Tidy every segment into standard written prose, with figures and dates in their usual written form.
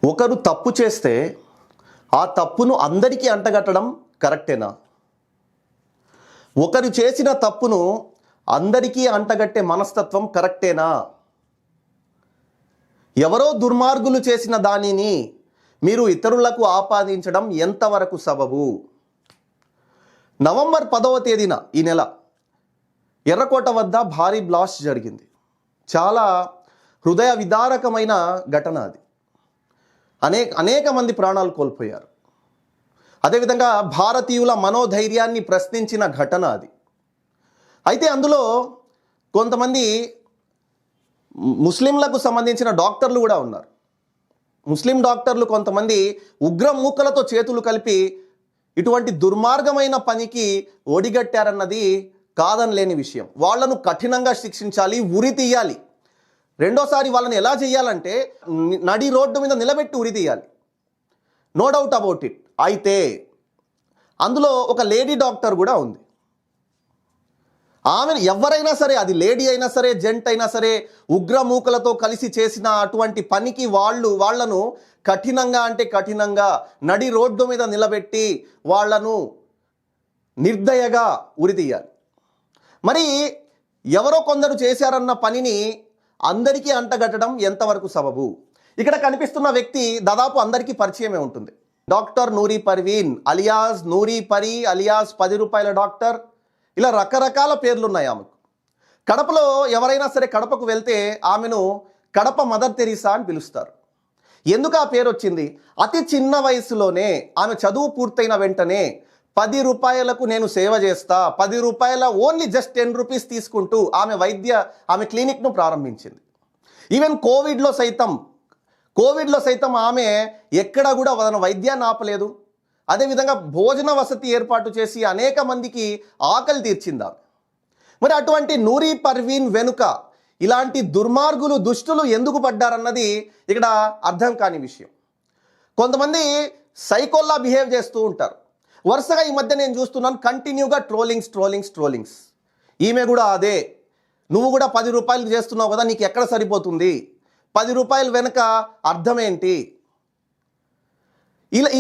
ఒకరు తప్పు చేస్తే ఆ తప్పును అందరికీ అంటగట్టడం కరెక్టేనా? ఒకరు చేసిన తప్పును అందరికీ అంటగట్టే మనస్తత్వం కరెక్టేనా? ఎవరో దుర్మార్గులు చేసిన దానిని మీరు ఇతరులకు ఆపాదించడం ఎంతవరకు సబబు? నవంబర్ 10వ తేదీన ఈ నెల ఎర్రకోట వద్ద భారీ బ్లాస్ట్ జరిగింది. చాలా హృదయ విదారకమైన ఘటన అది. అనేక మంది ప్రాణాలు కోల్పోయారు. అదేవిధంగా భారతీయుల మనోధైర్యాన్ని ప్రశ్నించిన ఘటన అది. అయితే అందులో కొంతమంది ముస్లింలకు సంబంధించిన డాక్టర్లు కూడా ఉన్నారు. ముస్లిం డాక్టర్లు కొంతమంది ఉగ్ర మూకలతో చేతులు కలిపి ఇటువంటి దుర్మార్గమైన పనికి ఒడిగట్టారన్నది కాదనలేని విషయం. వాళ్లను కఠినంగా శిక్షించాలి, ఉరి తీయాలి. రెండోసారి వాళ్ళని ఎలా చేయాలంటే నడి రోడ్డు మీద నిలబెట్టి ఉరి తీయాలి. No doubt about it. అయితే అందులో ఒక లేడీ డాక్టర్ కూడా ఉంది. ఆమె ఎవరైనా సరే, అది లేడీ అయినా సరే, జెంట్ అయినా సరే, ఉగ్రమూకలతో కలిసి చేసిన అటువంటి పనికి వాళ్లను కఠినంగా అంటే కఠినంగా నడి రోడ్డు మీద నిలబెట్టి వాళ్లను నిర్దయగా ఉరితీయాలి. మరి ఎవరో కొందరు చేశారన్న పనిని అందరికీ అంటగట్టడం ఎంతవరకు సబబు? ఇక్కడ కనిపిస్తున్న వ్యక్తి దాదాపు అందరికీ పరిచయమే ఉంటుంది. డాక్టర్ నూరి పర్వీన్ అలియాస్ నూరి పరి అలియాస్ 10 రూపాయల డాక్టర్, ఇలా రకరకాల పేర్లు ఉన్నాయి ఆమెకు. కడపలో ఎవరైనా సరే కడపకు వెళ్తే ఆమెను కడప మదర్ తెరీసా అని పిలుస్తారు. ఎందుకు ఆ పేరు వచ్చింది? అతి చిన్న వయసులోనే ఆమె చదువు పూర్తయిన వెంటనే 10 రూపాయలకు నేను సేవ చేస్తా, 10 రూపాయల ఓన్లీ జస్ట్ 10 రూపీస్ తీసుకుంటూ ఆమె క్లినిక్ను ప్రారంభించింది. ఈవెన్ కోవిడ్లో సైతం ఆమె ఎక్కడ కూడా తన వైద్యాన్ని ఆపలేదు. అదేవిధంగా భోజన వసతి ఏర్పాటు చేసి అనేక మందికి ఆకలి తీర్చింది ఆమె. మరి అటువంటి నూరి పర్వీన్ వెనుక ఇలాంటి దుర్మార్గులు, దుష్టులు ఎందుకు పడ్డారన్నది ఇక్కడ అర్థం కాని విషయం. కొంతమంది సైకోల్లా బిహేవ్ చేస్తూ ఉంటారు. వరుసగా ఈ మధ్య నేను చూస్తున్నాను కంటిన్యూగా ట్రోలింగ్స్. ఈమె కూడా అదే, నువ్వు కూడా 10 రూపాయలు చేస్తున్నావు కదా, నీకు ఎక్కడ సరిపోతుంది? 10 రూపాయల వెనుక అర్థం ఏంటి?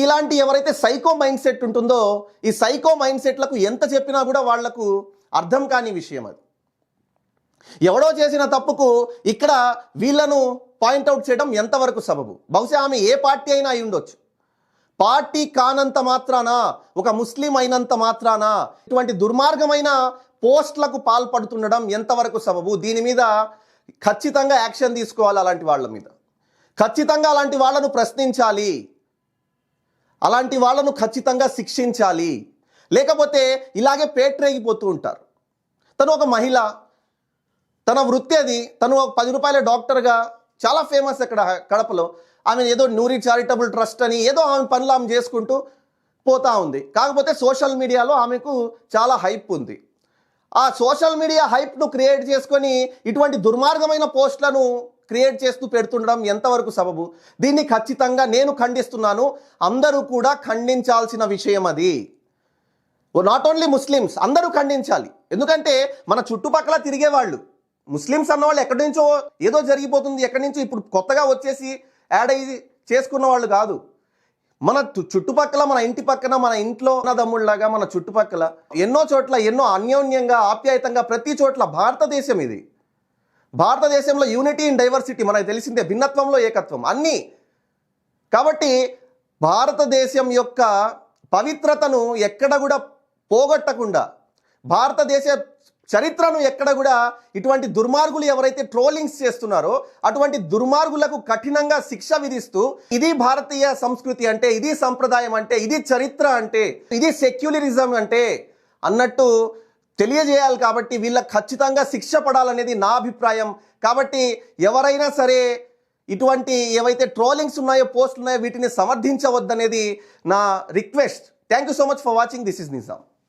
ఇలాంటి ఎవరైతే సైకో మైండ్ సెట్ ఉంటుందో, ఈ సైకో మైండ్ సెట్లకు ఎంత చెప్పినా కూడా వాళ్లకు అర్థం కాని విషయం అది. ఎవడో చేసిన తప్పుకు ఇక్కడ వీళ్ళను పాయింట్అవుట్ చేయడం ఎంతవరకు సబబు? బహుశా ఆమె ఏ పార్టీ అయినా అయి ఉండొచ్చు. పార్టీ కానంత మాత్రాన, ఒక ముస్లిం అయినంత మాత్రాన ఇటువంటి దుర్మార్గమైన పోస్టులకు పాల్పడుతుండడం ఎంతవరకు సబబు? దీని మీద ఖచ్చితంగా యాక్షన్ తీసుకోవాలి. అలాంటి వాళ్ళ మీద ఖచ్చితంగా అలాంటి వాళ్ళను ప్రశ్నించాలి, అలాంటి వాళ్ళను ఖచ్చితంగా శిక్షించాలి. లేకపోతే ఇలాగే పేట్రేగిపోతూ ఉంటారు. తను ఒక మహిళ, తన వృత్తి అది. తను 10 రూపాయల డాక్టర్గా చాలా ఫేమస్ అక్కడ కడపలో. ఆమె ఏదో నూరి చారిటబుల్ ట్రస్ట్ అని ఏదో ఆమె పనులు ఆమె చేసుకుంటూ పోతా ఉంది. కాకపోతే సోషల్ మీడియాలో ఆమెకు చాలా హైప్ ఉంది. ఆ సోషల్ మీడియా హైప్ను క్రియేట్ చేసుకొని ఇటువంటి దుర్మార్గమైన పోస్టులను క్రియేట్ చేస్తూ పెడుతుండడం ఎంతవరకు సబబు? దీన్ని ఖచ్చితంగా నేను ఖండిస్తున్నాను. అందరూ కూడా ఖండించాల్సిన విషయం అది. నాట్ ఓన్లీ ముస్లిమ్స్, అందరూ ఖండించాలి. ఎందుకంటే మన చుట్టుపక్కల తిరిగేవాళ్ళు ముస్లిమ్స్ అన్నవాళ్ళు ఎక్కడి నుంచో ఏదో జరిగిపోతుంది, ఎక్కడి నుంచో ఇప్పుడు కొత్తగా వచ్చేసి యాడ్ అయ్యి చేసుకున్న వాళ్ళు కాదు. మన చుట్టుపక్కల, మన ఇంటి పక్కన, మన ఇంట్లో దమ్ముళ్లాగా మన చుట్టుపక్కల ఎన్నో చోట్ల ఎన్నో అన్యోన్యంగా, ఆప్యాయతంగా ప్రతి చోట్ల భారతదేశం ఇది. భారతదేశంలో యూనిటీ ఇన్ డైవర్సిటీ మనకు తెలిసిందే, భిన్నత్వంలో ఏకత్వం అన్నీ. కాబట్టి భారతదేశం యొక్క పవిత్రతను ఎక్కడ కూడా పోగొట్టకుండా, భారతదేశ చరిత్రను ఎక్కడ కూడా ఇటువంటి దుర్మార్గులు ఎవరైతే ట్రోలింగ్స్ చేస్తున్నారో అటువంటి దుర్మార్గులకు కఠినంగా శిక్ష విధిస్తూ, ఇది భారతీయ సంస్కృతి అంటే, ఇది సంప్రదాయం అంటే, ఇది చరిత్ర అంటే, ఇది సెక్యులరిజం అంటే అన్నట్టు తెలియజేయాలి. కాబట్టి వీళ్ళకి ఖచ్చితంగా శిక్ష పడాలనేది నా అభిప్రాయం. కాబట్టి ఎవరైనా సరే ఇటువంటి ఏవైతే ట్రోలింగ్స్ ఉన్నాయో, పోస్టులు ఉన్నాయో వీటిని సమర్థించవద్దనేది నా request. Thank you so much for watching. This is Nizam.